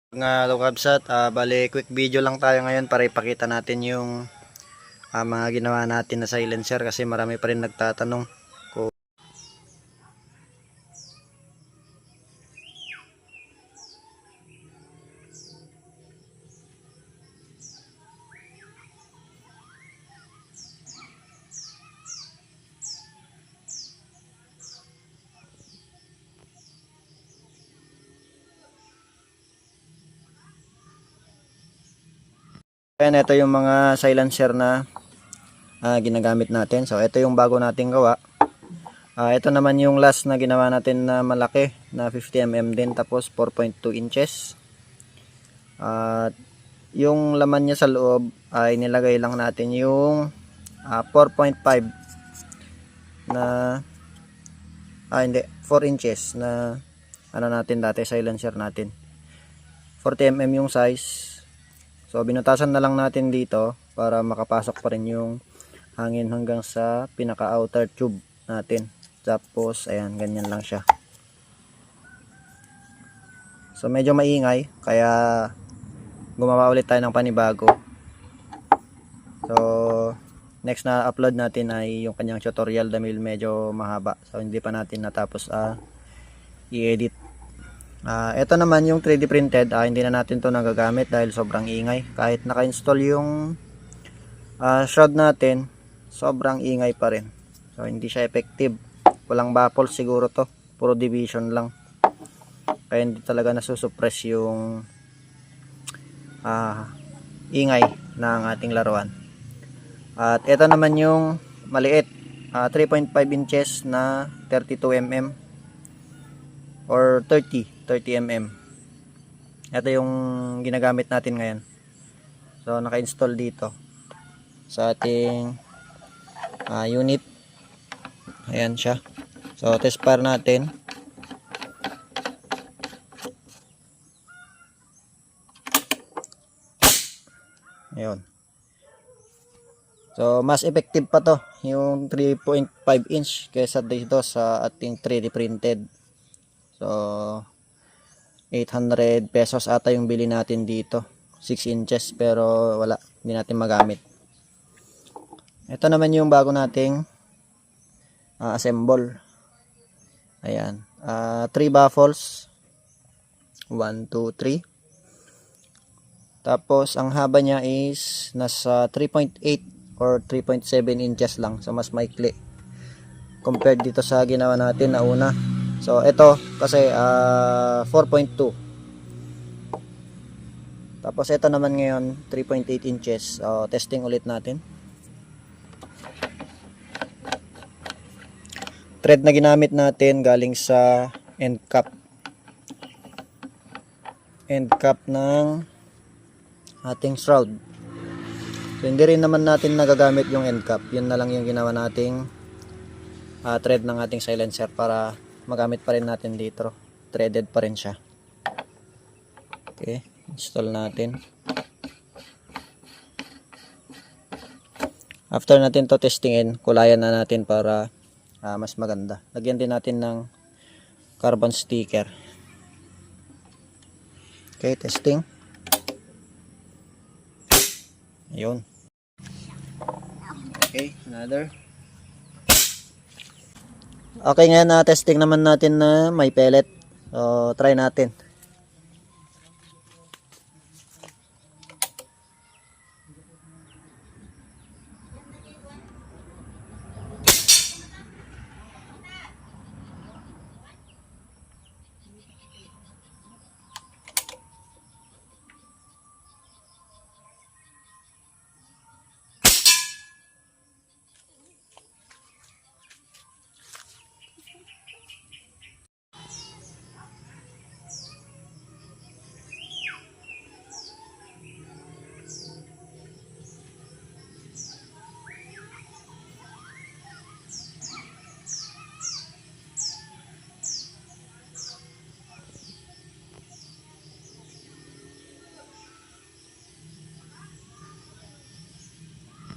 Mga lokabsat, bali quick video lang tayo ngayon para ipakita natin yung mga ginawa natin na silencer kasi marami pa rin nagtatanong. Ayan, ito yung mga silencer na ginagamit natin. So ito yung bago nating gawa. Ito naman yung last na ginawa natin na malaki na 50mm din, tapos 4.2 inches. At yung laman niya sa loob ay nilagay lang natin yung 4.5 na hindi, 4 inches na ano natin dati, silencer natin. 40mm yung size. So binutasan na lang natin dito para makapasok pa rin yung hangin hanggang sa pinaka outer tube natin. Tapos ayan, ganyan lang siya. So medyo maingay kaya gumawa ulit tayo ng panibago. So next na upload natin ay yung kanyang tutorial dahil medyo mahaba. So hindi pa natin natapos i-edit. Ito naman yung 3D printed, hindi na natin to nagagamit dahil sobrang ingay. Kahit naka-install yung shroud natin, sobrang ingay pa rin. So hindi siya effective. Walang baffle siguro to, puro division lang. Kaya hindi talaga nasusuppress yung ingay ng ating laruan. At ito naman yung maliit, 3.5 inches na 32mm or 30mm. Ito yung ginagamit natin ngayon. So naka-install dito sa ating unit. Ayan siya. So test fire natin. Ayun. So mas effective pa to yung 3.5 inch kaysa dito sa ating 3D printed. So 800 pesos ata yung bili natin dito, 6 inches, pero wala, hindi natin magamit. Ito naman yung bago nating assemble. Ayan, 3 baffles, 1, 2, 3. Tapos ang haba niya is nasa 3.8 or 3.7 inches lang, so mas maikli compared dito sa ginawa natin na una. So ito kasi 4.2. Tapos ito naman ngayon 3.8 inches. Testing ulit natin. Thread na ginamit natin galing sa end cap. End cap ng ating shroud. So hindi rin naman natin nagagamit yung end cap. Yun na lang yung ginawa nating thread ng ating silencer para magamit pa rin natin dito. Threaded pa rin siya. Okay, install natin. After natin to testingin, kulayan na natin para mas maganda. Lagyan din natin ng carbon sticker. Okay, testing. Ayun. Okay, another. Okay, ngayon testing naman natin na may pellet. So try natin.